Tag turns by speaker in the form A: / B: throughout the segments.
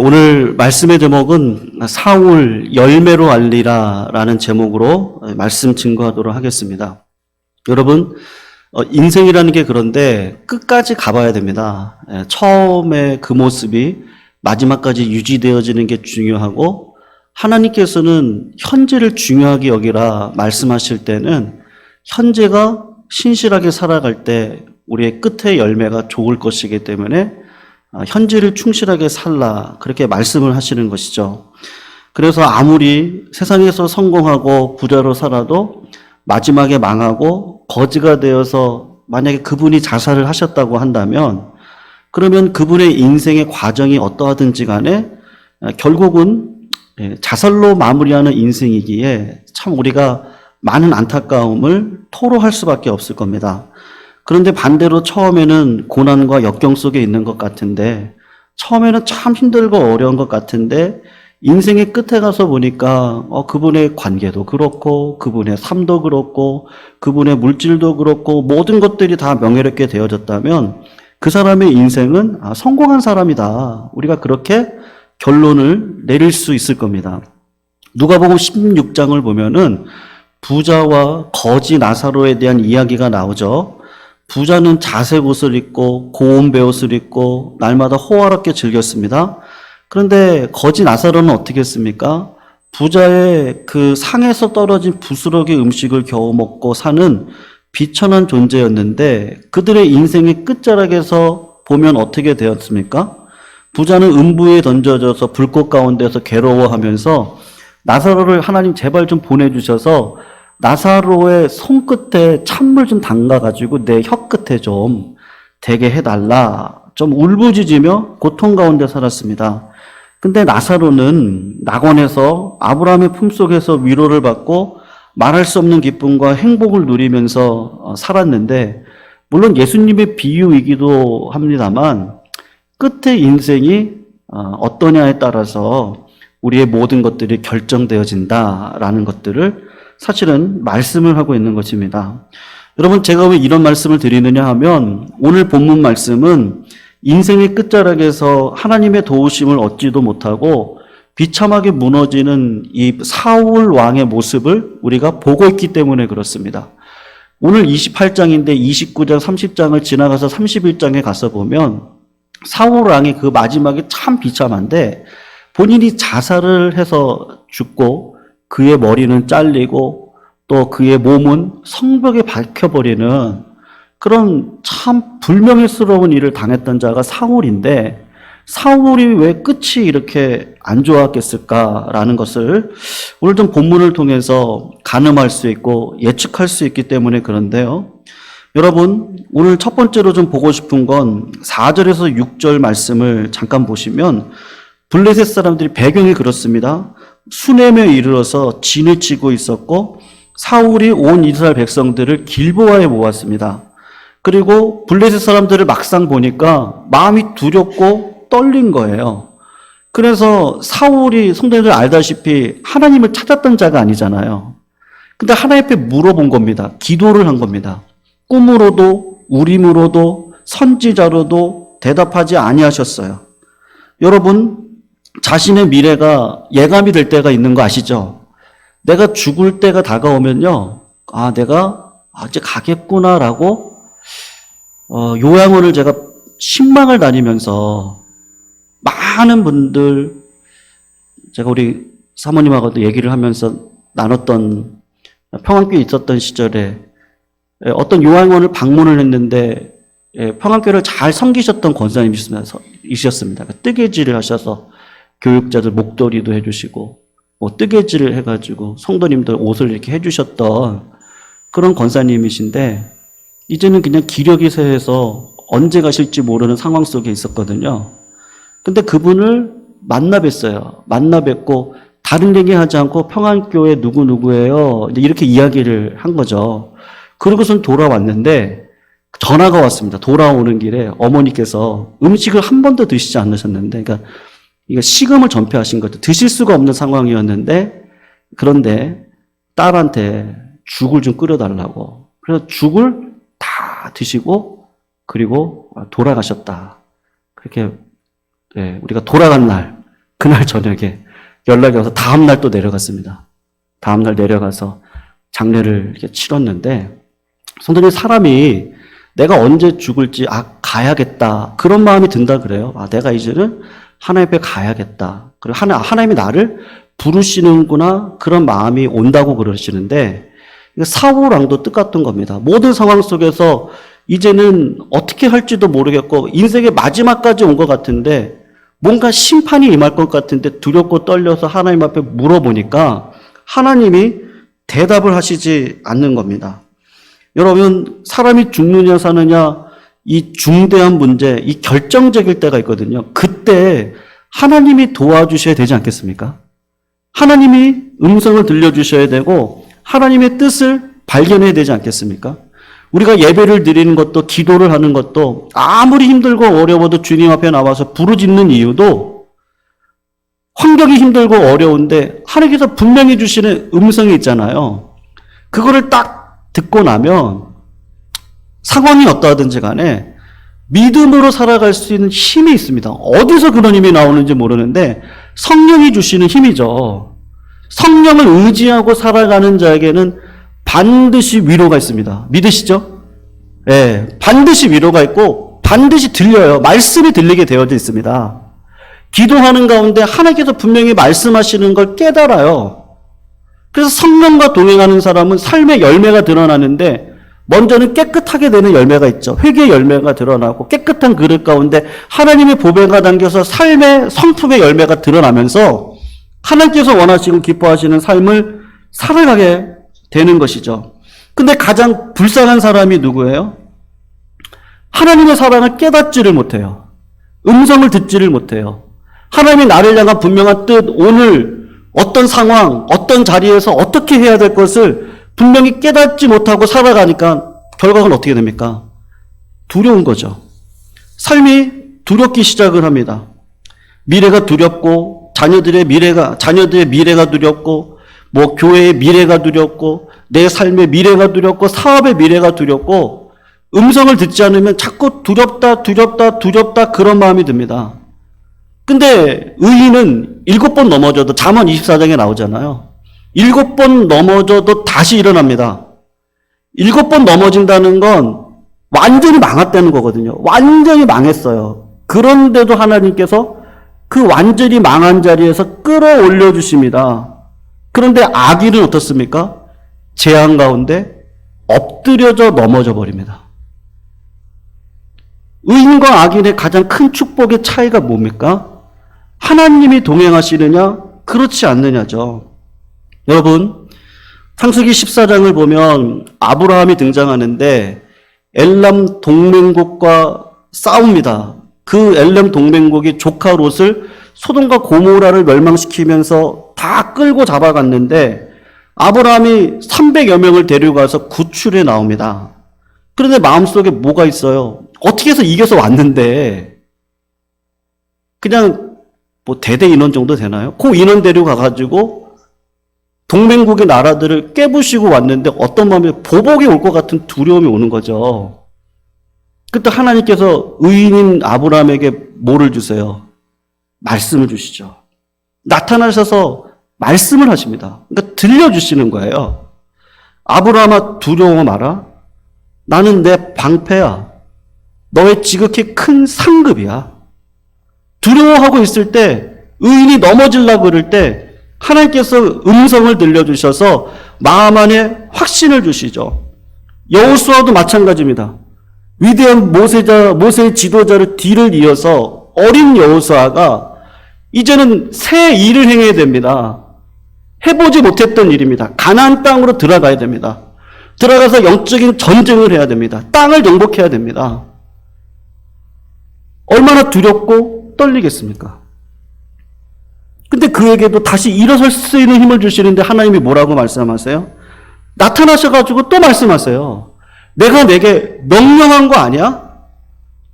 A: 오늘 말씀의 제목은 사울 열매로 알리라 라는 제목으로 말씀 증거하도록 하겠습니다. 여러분, 인생이라는 게 그런데 끝까지 가봐야 됩니다. 처음에 그 모습이 마지막까지 유지되어지는 게 중요하고, 하나님께서는 현재를 중요하게 여기라 말씀하실 때는 현재가 신실하게 살아갈 때 우리의 끝의 열매가 좋을 것이기 때문에 현재를 충실하게 살라, 그렇게 말씀을 하시는 것이죠. 그래서 아무리 세상에서 성공하고 부자로 살아도 마지막에 망하고 거지가 되어서 만약에 그분이 자살을 하셨다고 한다면, 그러면 그분의 인생의 과정이 어떠하든지 간에 결국은 자살로 마무리하는 인생이기에 참 우리가 많은 안타까움을 토로할 수밖에 없을 겁니다. 그런데 반대로 처음에는 고난과 역경 속에 있는 것 같은데, 처음에는 참 힘들고 어려운 것 같은데, 인생의 끝에 가서 보니까 그분의 관계도 그렇고, 그분의 삶도 그렇고, 그분의 물질도 그렇고, 모든 것들이 다 명예롭게 되어졌다면 그 사람의 인생은 성공한 사람이다, 우리가 그렇게 결론을 내릴 수 있을 겁니다. 누가복음 16장을 보면은 부자와 거지 나사로에 대한 이야기가 나오죠. 부자는 자색 옷을 입고 고운 베옷을 입고 날마다 호화롭게 즐겼습니다. 그런데 거지 나사로는 어떻게 했습니까? 부자의 그 상에서 떨어진 부스러기 음식을 겨우 먹고 사는 비천한 존재였는데, 그들의 인생의 끝자락에서 보면 어떻게 되었습니까? 부자는 음부에 던져져서 불꽃 가운데서 괴로워하면서 나사로를 하나님 제발 좀 보내주셔서 나사로의 손끝에 찬물 좀 담가가지고 내 혀끝에 좀 대게 해달라, 좀 울부짖으며 고통 가운데 살았습니다. 근데 나사로는 낙원에서 아브라함의 품속에서 위로를 받고 말할 수 없는 기쁨과 행복을 누리면서 살았는데, 물론 예수님의 비유이기도 합니다만 끝의 인생이 어떠냐에 따라서 우리의 모든 것들이 결정되어진다라는 것들을 사실은 말씀을 하고 있는 것입니다. 여러분, 제가 왜 이런 말씀을 드리느냐 하면, 오늘 본문 말씀은 인생의 끝자락에서 하나님의 도우심을 얻지도 못하고 비참하게 무너지는 이 사울 왕의 모습을 우리가 보고 있기 때문에 그렇습니다. 오늘 28장인데 29장, 30장을 지나가서 31장에 가서 보면 사울 왕의 그 마지막이 참 비참한데, 본인이 자살을 해서 죽고 그의 머리는 잘리고 또 그의 몸은 성벽에 박혀버리는 그런 참 불명예스러운 일을 당했던 자가 사울인데, 사울이 왜 끝이 이렇게 안 좋았겠을까라는 것을 오늘 좀 본문을 통해서 가늠할 수 있고 예측할 수 있기 때문에 그런데요. 여러분, 오늘 첫 번째로 좀 보고 싶은 건 4절에서 6절 말씀을 잠깐 보시면, 블레셋 사람들이 배경이 그렇습니다. 수넴에 이르러서 진을 치고 있었고 사울이 온 이스라엘 백성들을 길보아에 모았습니다. 그리고 블레셋 사람들을 막상 보니까 마음이 두렵고 떨린 거예요. 그래서 사울이, 성도님들 알다시피 하나님을 찾았던 자가 아니잖아요. 근데 하나님 앞에 물어본 겁니다. 기도를 한 겁니다. 꿈으로도 우림으로도 선지자로도 대답하지 아니하셨어요. 여러분, 자신의 미래가 예감이 될 때가 있는 거 아시죠? 내가 죽을 때가 다가오면요, 내가 이제 가겠구나라고 요양원을 제가 신망을 다니면서 많은 분들, 제가 우리 사모님하고도 얘기를 하면서 나눴던, 평안교에 있었던 시절에 어떤 요양원을 방문을 했는데 평안교를 잘 섬기셨던 권사님이셨습니다. 뜨개질을 하셔서 교육자들 목도리도 해주시고 뜨개질을 해가지고 성도님들 옷을 이렇게 해주셨던 그런 권사님이신데, 이제는 그냥 기력이 쇠해서 언제 가실지 모르는 상황 속에 있었거든요. 근데 그분을 만나 뵀어요. 만나 뵙고 다른 얘기하지 않고 평안교회 누구누구예요, 이렇게 이야기를 한 거죠. 그러고선 돌아왔는데 전화가 왔습니다. 돌아오는 길에 어머니께서 음식을 한 번도 드시지 않으셨는데, 그러니까 이거 식음을 전폐하신 거죠. 드실 수가 없는 상황이었는데, 그런데 딸한테 죽을 좀 끓여달라고. 그래서 죽을 다 드시고 그리고 돌아가셨다. 그렇게 우리가 돌아간 날 그날 저녁에 연락이 와서 다음날 또 내려갔습니다. 다음날 내려가서 장례를 이렇게 치렀는데, 성도님, 사람이 내가 언제 죽을지, 가야겠다, 그런 마음이 든다 그래요. 내가 이제는 하나님 앞에 가야겠다. 그리고 하나님이 나를 부르시는구나, 그런 마음이 온다고 그러시는데, 사울 왕도 똑같은 겁니다. 모든 상황 속에서 이제는 어떻게 할지도 모르겠고 인생의 마지막까지 온 것 같은데 뭔가 심판이 임할 것 같은데 두렵고 떨려서 하나님 앞에 물어보니까 하나님이 대답을 하시지 않는 겁니다. 여러분, 사람이 죽느냐 사느냐, 이 중대한 문제, 이 결정적일 때가 있거든요. 그때 하나님이 도와주셔야 되지 않겠습니까? 하나님이 음성을 들려주셔야 되고 하나님의 뜻을 발견해야 되지 않겠습니까? 우리가 예배를 드리는 것도, 기도를 하는 것도 아무리 힘들고 어려워도 주님 앞에 나와서 부르짖는 이유도 환경이 힘들고 어려운데 하나님께서 분명히 주시는 음성이 있잖아요. 그거를 딱 듣고 나면 상황이 어떠하든지 간에 믿음으로 살아갈 수 있는 힘이 있습니다. 어디서 그런 힘이 나오는지 모르는데 성령이 주시는 힘이죠. 성령을 의지하고 살아가는 자에게는 반드시 위로가 있습니다. 믿으시죠? 네, 반드시 위로가 있고 반드시 들려요. 말씀이 들리게 되어져 있습니다. 기도하는 가운데 하나님께서 분명히 말씀하시는 걸 깨달아요. 그래서 성령과 동행하는 사람은 삶의 열매가 드러나는데 먼저는 깨끗하게 되는 열매가 있죠. 회개의 열매가 드러나고 깨끗한 그릇 가운데 하나님의 보배가 담겨서 삶의 성품의 열매가 드러나면서 하나님께서 원하시고 기뻐하시는 삶을 살아가게 되는 것이죠. 근데 가장 불쌍한 사람이 누구예요? 하나님의 사랑을 깨닫지를 못해요. 음성을 듣지를 못해요. 하나님이 나를 향한 분명한 뜻, 오늘 어떤 상황, 어떤 자리에서 어떻게 해야 될 것을 분명히 깨닫지 못하고 살아가니까 결과는 어떻게 됩니까? 두려운 거죠. 삶이 두렵기 시작을 합니다. 미래가 두렵고 자녀들의 미래가 두렵고 뭐 교회의 미래가 두렵고 내 삶의 미래가 두렵고 사업의 미래가 두렵고 음성을 듣지 않으면 자꾸 두렵다 그런 마음이 듭니다. 근데 의인은 7번 넘어져도 잠언 24장에 나오잖아요. 7번 넘어져도 다시 일어납니다. 7번 넘어진다는 건 완전히 망했다는 거거든요. 완전히 망했어요. 그런데도 하나님께서 그 완전히 망한 자리에서 끌어올려 주십니다. 그런데 악인은 어떻습니까? 재앙 가운데 엎드려져 넘어져 버립니다. 의인과 악인의 가장 큰 축복의 차이가 뭡니까? 하나님이 동행하시느냐, 그렇지 않느냐죠. 여러분, 창세기 14장을 보면 아브라함이 등장하는데 엘람 동맹국과 싸웁니다. 그 엘람 동맹국이 조카 롯을 소돔과 고모라를 멸망시키면서 다 끌고 잡아갔는데 아브라함이 300여 명을 데려가서 구출해 나옵니다. 그런데 마음속에 뭐가 있어요? 어떻게 해서 이겨서 왔는데 그냥 뭐 대대 인원 정도 되나요? 그 인원 데려가가지고 동맹국의 나라들을 깨부시고 왔는데 어떤 마음이 보복이 올 것 같은 두려움이 오는 거죠. 그때 하나님께서 의인인 아브라함에게 뭐를 주세요? 말씀을 주시죠. 나타나셔서 말씀을 하십니다. 그러니까 들려주시는 거예요. 아브라함아, 두려워 마라. 나는 내 방패야. 너의 지극히 큰 상급이야. 두려워하고 있을 때, 의인이 넘어지려고 그럴 때 하나님께서 음성을 들려주셔서 마음 안에 확신을 주시죠. 여호수아도 마찬가지입니다. 위대한 모세의 지도자를 뒤를 이어서 어린 여호수아가 이제는 새 일을 행해야 됩니다. 해보지 못했던 일입니다. 가나안 땅으로 들어가야 됩니다. 들어가서 영적인 전쟁을 해야 됩니다. 땅을 정복해야 됩니다. 얼마나 두렵고 떨리겠습니까? 근데 그에게도 다시 일어설 수 있는 힘을 주시는데 하나님이 뭐라고 말씀하세요? 나타나셔가지고 또 말씀하세요. 내가 내게 명령한 거 아니야?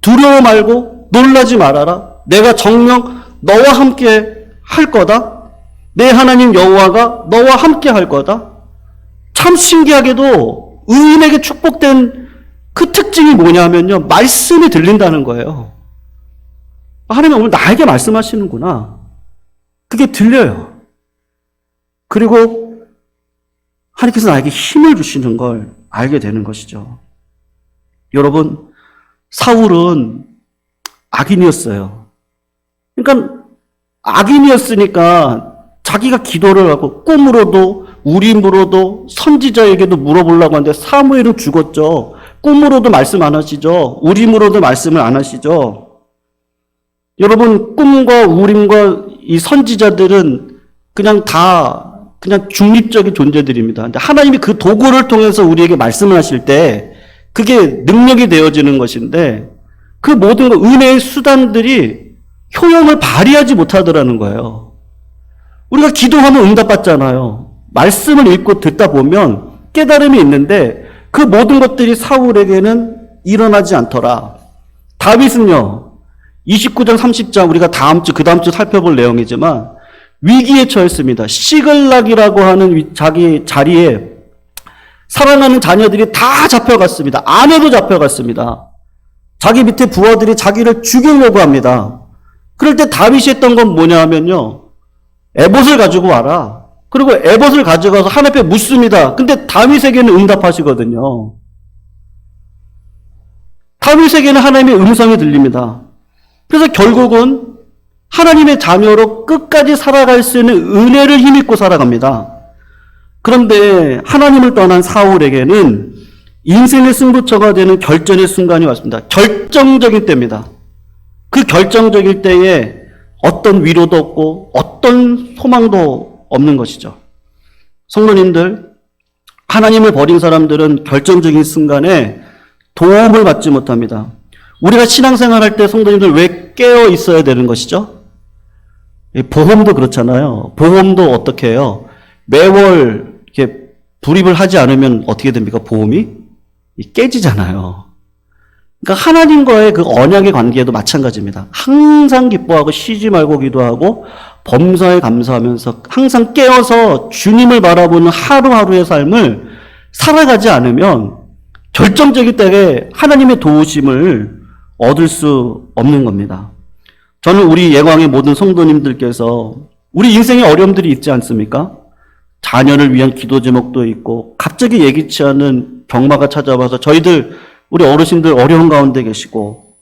A: 두려워 말고 놀라지 말아라. 내가 정녕 너와 함께 할 거다. 내 하나님 여호와가 너와 함께 할 거다. 참 신기하게도 의인에게 축복된 그 특징이 뭐냐면요. 말씀이 들린다는 거예요. 하나님 오늘 나에게 말씀하시는구나. 그게 들려요. 그리고 하나님께서 나에게 힘을 주시는 걸 알게 되는 것이죠. 여러분, 사울은 악인이었어요. 그러니까 악인이었으니까 자기가 기도를 하고 꿈으로도 우림으로도 선지자에게도 물어보려고 하는데 사무엘은 죽었죠. 꿈으로도 말씀 안 하시죠. 우림으로도 말씀을 안 하시죠. 여러분, 꿈과 우림과 이 선지자들은 그냥 중립적인 존재들입니다. 근데 하나님이 그 도구를 통해서 우리에게 말씀을 하실 때 그게 능력이 되어지는 것인데 그 모든 은혜의 수단들이 효용을 발휘하지 못하더라는 거예요. 우리가 기도하면 응답받잖아요. 말씀을 읽고 듣다 보면 깨달음이 있는데 그 모든 것들이 사울에게는 일어나지 않더라. 다윗은요, 29장 30장 우리가 그 다음 주 살펴볼 내용이지만 위기에 처했습니다. 시글락이라고 하는 자기 자리에 사랑하는 자녀들이 다 잡혀갔습니다. 아내도 잡혀갔습니다. 자기 밑에 부하들이 자기를 죽이려고 합니다. 그럴 때 다윗이 했던 건 뭐냐 하면요, 에봇을 가지고 와라. 그리고 에봇을 가져가서 하나님 앞에 묻습니다. 근데 다윗에게는 응답하시거든요. 다윗에게는 하나님의 음성이 들립니다. 그래서 결국은 하나님의 자녀로 끝까지 살아갈 수 있는 은혜를 힘입고 살아갑니다. 그런데 하나님을 떠난 사울에게는 인생의 승부처가 되는 결전의 순간이 왔습니다. 결정적인 때입니다. 그 결정적일 때에 어떤 위로도 없고 어떤 소망도 없는 것이죠. 성도님들, 하나님을 버린 사람들은 결정적인 순간에 도움을 받지 못합니다. 우리가 신앙생활할 때 성도님들 왜 깨어 있어야 되는 것이죠? 보험도 그렇잖아요. 보험도 어떻게 해요? 매월 이렇게 불입을 하지 않으면 어떻게 됩니까? 보험이 깨지잖아요. 그러니까 하나님과의 그 언약의 관계도 마찬가지입니다. 항상 기뻐하고 쉬지 말고 기도하고 범사에 감사하면서 항상 깨어서 주님을 바라보는 하루하루의 삶을 살아가지 않으면 결정적일 때에 하나님의 도우심을 얻을 수 없는 겁니다. 저는 우리 예광의 모든 성도님들께서 우리 인생에 어려움들이 있지 않습니까? 자녀를 위한 기도 제목도 있고 갑자기 예기치 않은 병마가 찾아와서 우리 어르신들 어려운 가운데 계시고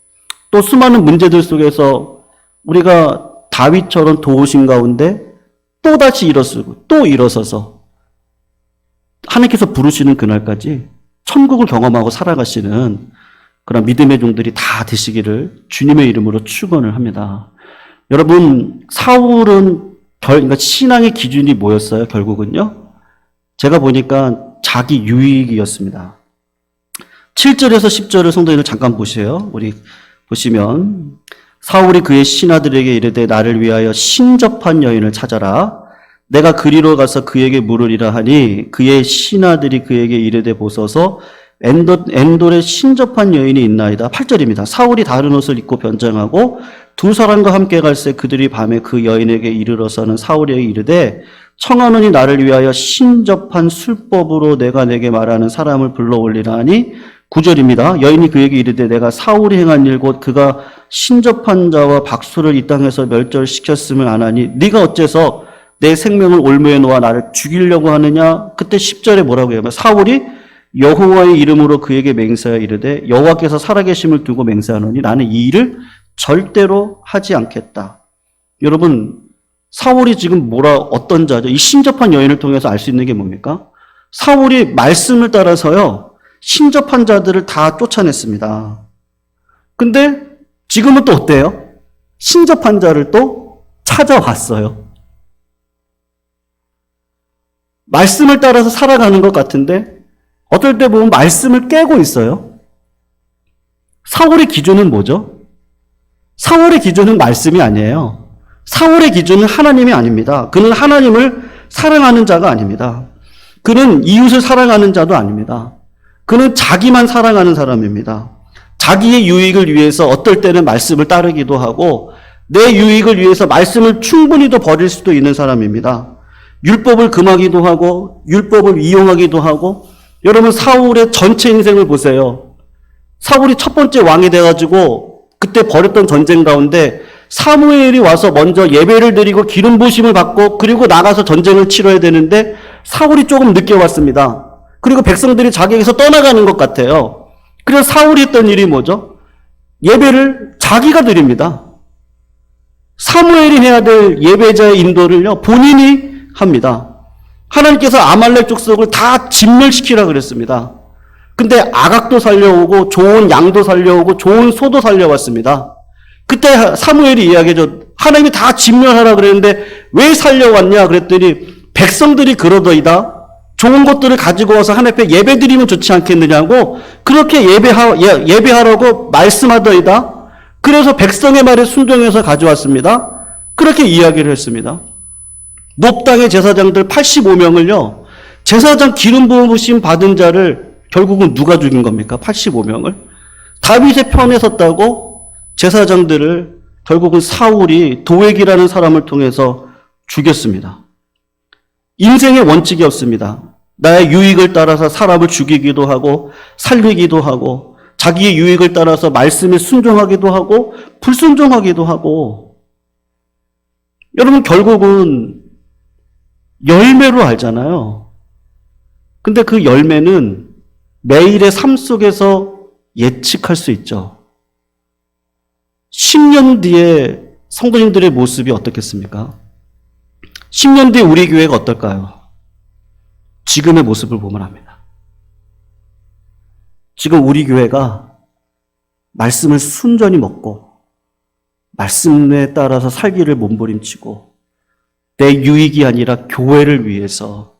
A: 또 수많은 문제들 속에서 우리가 다윗처럼 도우신 가운데 또다시 일어서고 또 일어서서 하나님께서 부르시는 그날까지 천국을 경험하고 살아가시는 그런 믿음의 종들이 다 되시기를 주님의 이름으로 축원을 합니다. 여러분, 사울은 그러니까 신앙의 기준이 뭐였어요? 결국은요, 제가 보니까 자기 유익이었습니다. 7절에서 10절을 성도님들 잠깐 보세요. 우리 보시면 사울이 그의 신하들에게 이르되 나를 위하여 신접한 여인을 찾아라. 내가 그리로 가서 그에게 물으리라 하니 그의 신하들이 그에게 이르되 보소서 엔돌에 신접한 여인이 있나이다. 8절입니다. 사울이 다른 옷을 입고 변장하고 두 사람과 함께 갈새 그들이 밤에 그 여인에게 이르러서는 사울에게 이르되 청하노니 나를 위하여 신접한 술법으로 내가 내게 말하는 사람을 불러올리라 하니 9절입니다. 여인이 그에게 이르되 내가 사울이 행한 일 곧 그가 신접한 자와 박수를 이 땅에서 멸절시켰음을 아나니 네가 어째서 내 생명을 올무에 놓아 나를 죽이려고 하느냐. 그때 10절에 뭐라고 해요? 사울이 여호와의 이름으로 그에게 맹세하여 이르되 여호와께서 살아계심을 두고 맹세하노니 나는 이 일을 절대로 하지 않겠다. 여러분, 사울이 지금 어떤 자죠? 이 신접한 여인을 통해서 알 수 있는 게 뭡니까? 사울이 말씀을 따라서요, 신접한 자들을 다 쫓아냈습니다. 근데 지금은 또 어때요? 신접한 자를 또 찾아왔어요. 말씀을 따라서 살아가는 것 같은데 어떨 때 보면 말씀을 깨고 있어요. 사울의 기준은 뭐죠? 사울의 기준은 말씀이 아니에요. 사울의 기준은 하나님이 아닙니다. 그는 하나님을 사랑하는 자가 아닙니다. 그는 이웃을 사랑하는 자도 아닙니다. 그는 자기만 사랑하는 사람입니다. 자기의 유익을 위해서 어떨 때는 말씀을 따르기도 하고 내 유익을 위해서 말씀을 충분히도 버릴 수도 있는 사람입니다. 율법을 금하기도 하고 율법을 이용하기도 하고. 여러분, 사울의 전체 인생을 보세요. 사울이 첫 번째 왕이 돼가지고 그때 벌였던 전쟁 가운데 사무엘이 와서 먼저 예배를 드리고 기름 부으심을 받고 그리고 나가서 전쟁을 치러야 되는데 사울이 조금 늦게 왔습니다. 그리고 백성들이 자기에게서 떠나가는 것 같아요. 그래서 사울이 했던 일이 뭐죠? 예배를 자기가 드립니다. 사무엘이 해야 될 예배자의 인도를요, 본인이 합니다. 하나님께서 아말렉 족속을 다 진멸시키라 그랬습니다. 근데 아각도 살려오고 좋은 양도 살려오고 좋은 소도 살려왔습니다. 그때 사무엘이 이야기하죠. 하나님이 다 진멸하라 그랬는데 왜 살려왔냐 그랬더니 백성들이 그러더이다. 좋은 것들을 가지고 와서 하나님 앞에 예배드리면 좋지 않겠느냐고 그렇게 예배하라고 말씀하더이다. 그래서 백성의 말에 순종해서 가져왔습니다. 그렇게 이야기를 했습니다. 높당의 제사장들 85명을요. 제사장 기름 부으심 받은 자를 결국은 누가 죽인 겁니까? 85명을. 다윗의 편에 섰다고 제사장들을 결국은 사울이 도액이라는 사람을 통해서 죽였습니다. 인생의 원칙이 없습니다. 나의 유익을 따라서 사람을 죽이기도 하고 살리기도 하고 자기의 유익을 따라서 말씀에 순종하기도 하고 불순종하기도 하고 여러분 결국은 열매로 알잖아요. 근데 그 열매는 매일의 삶 속에서 예측할 수 있죠. 10년 뒤에 성도님들의 모습이 어떻겠습니까? 10년 뒤에 우리 교회가 어떨까요? 지금의 모습을 보면 압니다. 지금 우리 교회가 말씀을 순전히 먹고 말씀에 따라서 살기를 몸부림치고 내 유익이 아니라 교회를 위해서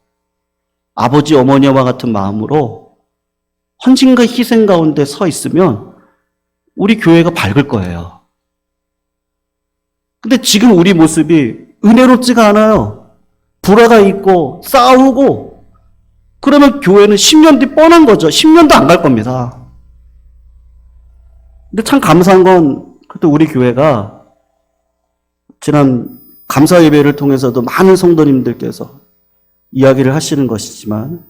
A: 아버지 어머니와 같은 마음으로 헌신과 희생 가운데 서 있으면 우리 교회가 밝을 거예요. 근데 지금 우리 모습이 은혜롭지가 않아요. 불화가 있고 싸우고 그러면 교회는 10년 뒤 뻔한 거죠. 10년도 안 갈 겁니다. 근데 참 감사한 건 그때 우리 교회가 지난 감사 예배를 통해서도 많은 성도님들께서 이야기를 하시는 것이지만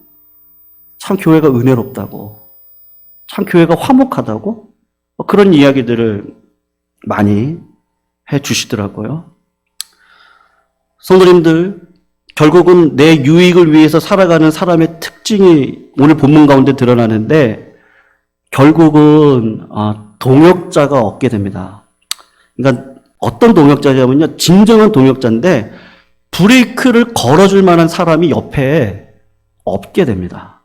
A: 참 교회가 은혜롭다고 참 교회가 화목하다고 그런 이야기들을 많이 해 주시더라고요. 성도님들 결국은 내 유익을 위해서 살아가는 사람의 특징이 오늘 본문 가운데 드러나는데 결국은 동역자가 없게 됩니다. 그러니까 어떤 동역자냐면요. 진정한 동역자인데 브레이크를 걸어줄 만한 사람이 옆에 없게 됩니다.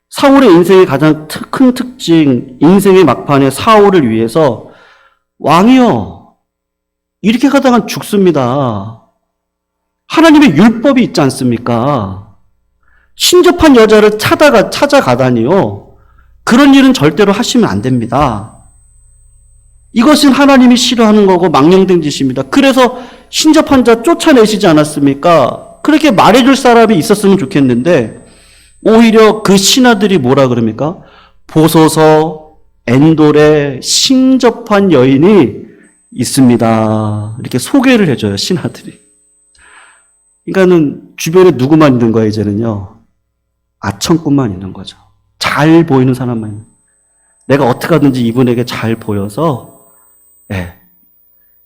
A: 사울의 인생의 가장 큰 특징, 인생의 막판에 사울을 위해서 왕이요. 이렇게 가다가 죽습니다. 하나님의 율법이 있지 않습니까? 신접한 여자를 찾아가다니요. 그런 일은 절대로 하시면 안 됩니다. 이것은 하나님이 싫어하는 거고 망령된 짓입니다. 그래서 신접한 자 쫓아내시지 않았습니까? 그렇게 말해줄 사람이 있었으면 좋겠는데 오히려 그 신하들이 뭐라 그럽니까? 보소서 엔돌에 신접한 여인이 있습니다. 이렇게 소개를 해줘요, 신하들이. 그러니까는 주변에 누구만 있는 거야, 이제는요? 아청꾼만 있는 거죠. 잘 보이는 사람만 있는. 내가 어떻게 하든지 이분에게 잘 보여서,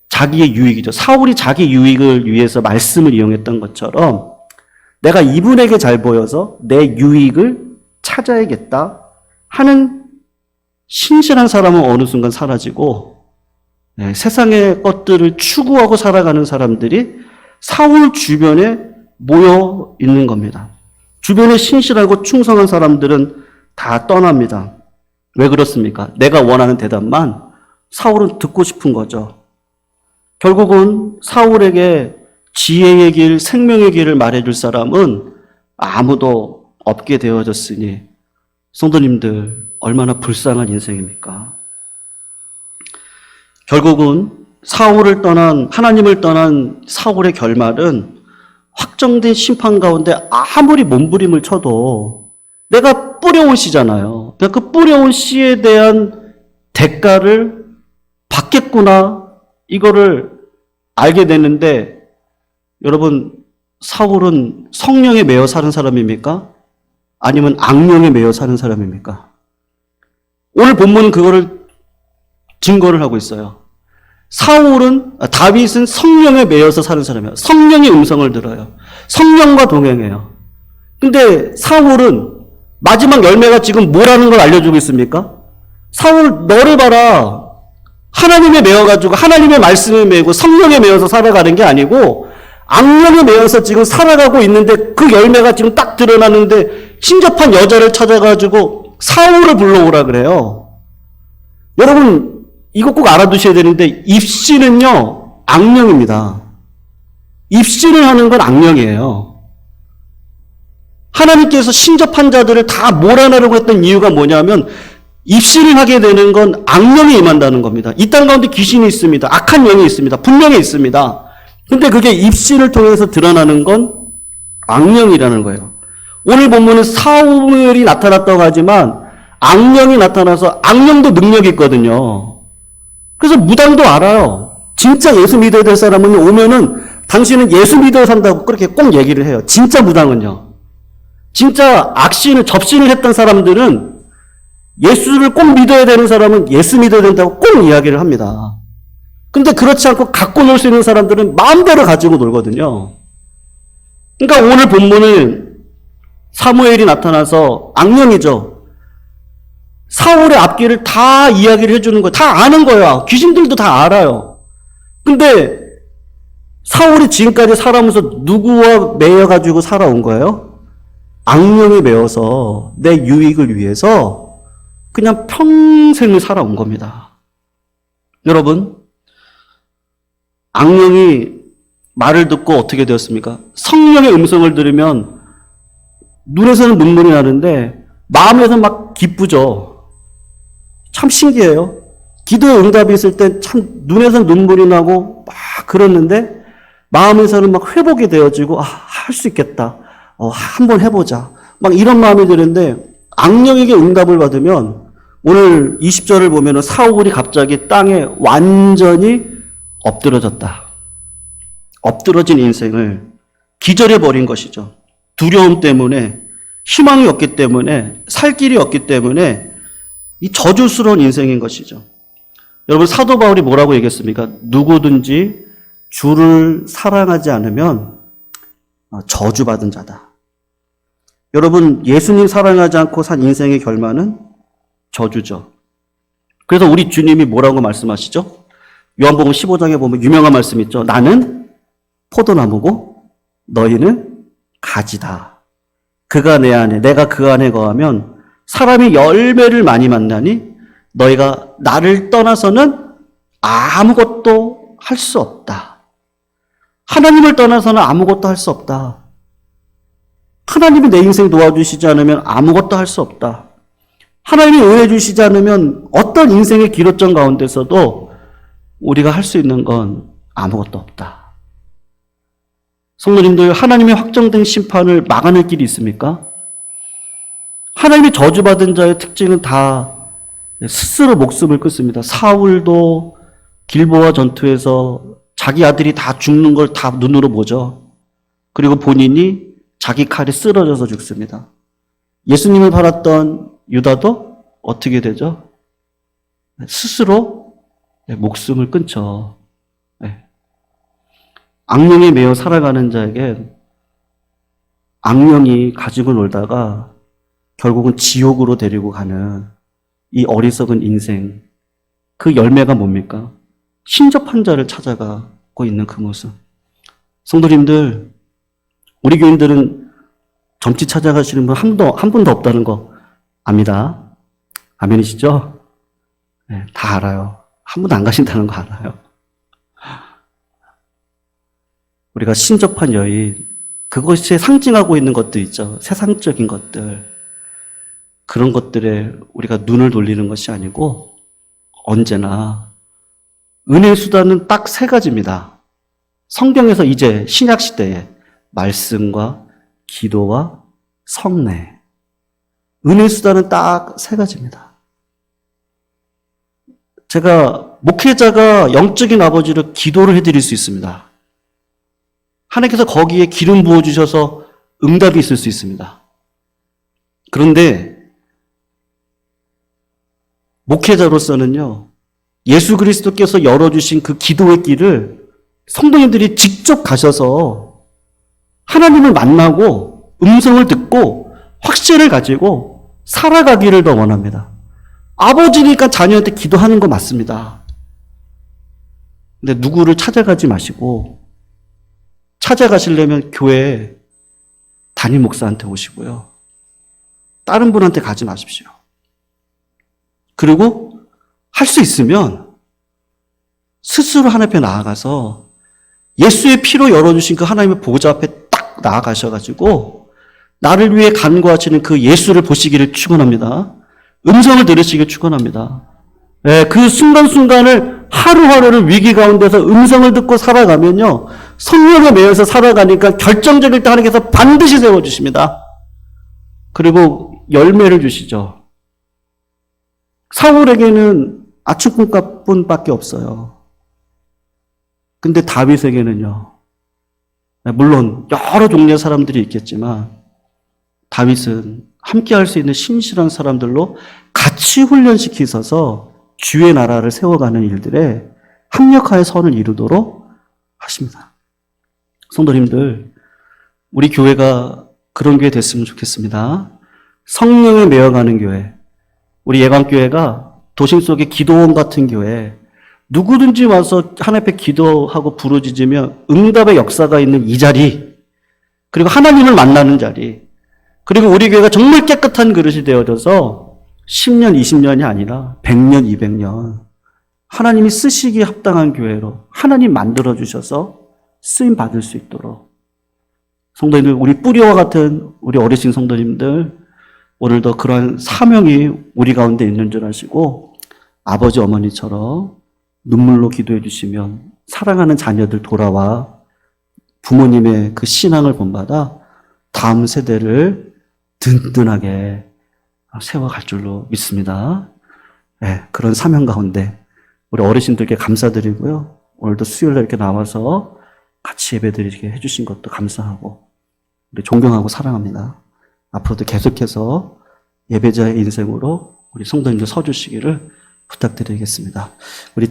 A: 자기의 유익이죠. 사울이 자기 유익을 위해서 말씀을 이용했던 것처럼 내가 이분에게 잘 보여서 내 유익을 찾아야겠다 하는 신실한 사람은 어느 순간 사라지고 세상의 것들을 추구하고 살아가는 사람들이 사울 주변에 모여 있는 겁니다. 주변에 신실하고 충성한 사람들은 다 떠납니다. 왜 그렇습니까? 내가 원하는 대답만 사울은 듣고 싶은 거죠. 결국은 사울에게 지혜의 길, 생명의 길을 말해줄 사람은 아무도 없게 되어졌으니 성도님들 얼마나 불쌍한 인생입니까? 결국은 하나님을 떠난 사울의 결말은 확정된 심판 가운데 아무리 몸부림을 쳐도 내가 뿌려온 씨잖아요. 그 뿌려온 씨에 대한 대가를 받겠구나 이거를 알게 되는데 여러분 사울은 성령에 매여 사는 사람입니까? 아니면 악령에 매여 사는 사람입니까? 오늘 본문은 그거를 증거를 하고 있어요. 다윗은 성령에 매여서 사는 사람이에요. 성령의 음성을 들어요. 성령과 동행해요. 근데 사울은 마지막 열매가 지금 뭐라는 걸 알려주고 있습니까? 사울, 너를 봐라. 하나님에 매여가지고 하나님의 말씀에 매고 성령에 매여서 살아가는 게 아니고 악령에 매여서 지금 살아가고 있는데 그 열매가 지금 딱 드러나는데 신접한 여자를 찾아가지고 사울을 불러오라 그래요. 여러분, 이거 꼭 알아두셔야 되는데 입시는요, 악령입니다. 입시를 하는 건 악령이에요. 하나님께서 신접한 자들을 다 몰아내려고 했던 이유가 뭐냐면 입시를 하게 되는 건 악령이 임한다는 겁니다. 이 땅 가운데 귀신이 있습니다. 악한 영이 있습니다. 분명히 있습니다. 근데 그게 입시를 통해서 드러나는 건 악령이라는 거예요. 오늘 본문은 사울이 나타났다고 하지만 악령이 나타나서 악령도 능력이 있거든요. 그래서 무당도 알아요. 진짜 예수 믿어야 될 사람은 오면은 당신은 예수 믿어야 산다고 그렇게 꼭 얘기를 해요. 진짜 무당은요. 진짜 접신을 했던 사람들은 예수를 꼭 믿어야 되는 사람은 예수 믿어야 된다고 꼭 이야기를 합니다. 근데 그렇지 않고 갖고 놀 수 있는 사람들은 마음대로 가지고 놀거든요. 그러니까 오늘 본문은 사무엘이 나타나서 악령이죠. 사울의 앞길을 다 이야기를 해주는 거예요. 다 아는 거야. 귀신들도 다 알아요. 근데 사울이 지금까지 살아오면서 누구와 매여가지고 살아온 거예요? 악령에 매여서 내 유익을 위해서 그냥 평생을 살아온 겁니다. 여러분, 악령이 말을 듣고 어떻게 되었습니까? 성령의 음성을 들으면 눈에서는 눈물이 나는데 마음에서 막 기쁘죠. 참 신기해요. 기도의 응답이 있을 때 참 눈에서 눈물이 나고 막 그러는데 마음에서는 막 회복이 되어지고 할 수 있겠다. 한번 해보자. 막 이런 마음이 드는데 악령에게 응답을 받으면 오늘 20절을 보면 사울이 갑자기 땅에 완전히 엎드러졌다. 엎드러진 인생을 기절해버린 것이죠. 두려움 때문에, 희망이 없기 때문에, 살 길이 없기 때문에 이 저주스러운 인생인 것이죠. 여러분, 사도 바울이 뭐라고 얘기했습니까? 누구든지 주를 사랑하지 않으면 저주받은 자다. 여러분, 예수님 사랑하지 않고 산 인생의 결말은 저주죠. 그래서 우리 주님이 뭐라고 말씀하시죠? 요한복음 15장에 보면 유명한 말씀 있죠. 나는 포도나무고 너희는 가지다. 그가 내 안에, 내가 그 안에 거하면 사람이 열매를 많이 만나니 너희가 나를 떠나서는 아무것도 할 수 없다. 하나님을 떠나서는 아무것도 할 수 없다. 하나님이 내 인생 도와주시지 않으면 아무것도 할 수 없다. 하나님이 은혜 주시지 않으면 어떤 인생의 기로점 가운데서도 우리가 할 수 있는 건 아무것도 없다. 성도님들, 하나님의 확정된 심판을 막아낼 길이 있습니까? 하나님이 저주받은 자의 특징은 다 스스로 목숨을 끊습니다. 사울도 길보아 전투에서 자기 아들이 다 죽는 걸 다 눈으로 보죠. 그리고 본인이 자기 칼에 쓰러져서 죽습니다. 예수님을 팔았던 유다도 어떻게 되죠? 스스로 목숨을 끊죠. 악령에 매여 살아가는 자에게 악령이 가지고 놀다가 결국은 지옥으로 데리고 가는 이 어리석은 인생, 그 열매가 뭡니까? 신접한 자를 찾아가고 있는 그 모습. 성도님들, 우리 교인들은 점치 찾아가시는 분 한 분도 없다는 거 압니다. 아멘이시죠? 네, 다 알아요. 한 분도 안 가신다는 거 알아요. 우리가 신접한 여인, 그것이 상징하고 있는 것도 있죠. 세상적인 것들. 그런 것들에 우리가 눈을 돌리는 것이 아니고 언제나 은혜의 수단은 딱 세 가지입니다. 성경에서 이제 신약 시대에 말씀과 기도와 성례. 은혜의 수단은 딱 세 가지입니다. 제가 목회자가 영적인 아버지로 기도를 해드릴 수 있습니다. 하나님께서 거기에 기름 부어주셔서 응답이 있을 수 있습니다. 그런데 목회자로서는요, 예수 그리스도께서 열어주신 그 기도의 길을 성도님들이 직접 가셔서 하나님을 만나고 음성을 듣고 확신을 가지고 살아가기를 더 원합니다. 아버지니까 자녀한테 기도하는 거 맞습니다. 근데 누구를 찾아가지 마시고 찾아가시려면 교회 담임 목사한테 오시고요. 다른 분한테 가지 마십시오. 그리고 할 수 있으면 스스로 하나님 앞에 나아가서 예수의 피로 열어주신 그 하나님의 보좌 앞에 딱 나아가셔가지고 나를 위해 간구하시는 그 예수를 보시기를 축원합니다. 음성을 들으시기를 축원합니다. 네, 그 순간순간을 하루하루를 위기 가운데서 음성을 듣고 살아가면요. 성령에 매여서 살아가니까 결정적일 때 하나님께서 반드시 세워주십니다. 그리고 열매를 주시죠. 사울에게는 아축꾼값뿐밖에 없어요. 근데 다윗에게는요. 물론 여러 종류의 사람들이 있겠지만 다윗은 함께 할 수 있는 신실한 사람들로 같이 훈련시키셔서 주의 나라를 세워가는 일들에 합력하여 선을 이루도록 하십니다. 성도님들, 우리 교회가 그런 교회 됐으면 좋겠습니다. 성령에 매여가는 교회. 우리 예방교회가 도심 속의 기도원 같은 교회, 누구든지 와서 하나님 앞에 기도하고 부르짖으면 응답의 역사가 있는 이 자리, 그리고 하나님을 만나는 자리, 그리고 우리 교회가 정말 깨끗한 그릇이 되어져서 10년, 20년이 아니라 100년, 200년 하나님이 쓰시기에 합당한 교회로 하나님 만들어주셔서 쓰임 받을 수 있도록 성도님들, 우리 뿌리와 같은 우리 어르신 성도님들 오늘도 그러한 사명이 우리 가운데 있는 줄 아시고 아버지 어머니처럼 눈물로 기도해 주시면 사랑하는 자녀들 돌아와 부모님의 그 신앙을 본받아 다음 세대를 든든하게 세워갈 줄로 믿습니다. 네, 그런 사명 가운데 우리 어르신들께 감사드리고요. 오늘도 수요일날 이렇게 나와서 같이 예배드리게 해주신 것도 감사하고 우리 존경하고 사랑합니다. 앞으로도 계속해서 예배자의 인생으로 우리 성도님들 서주시기를 부탁드리겠습니다. 우리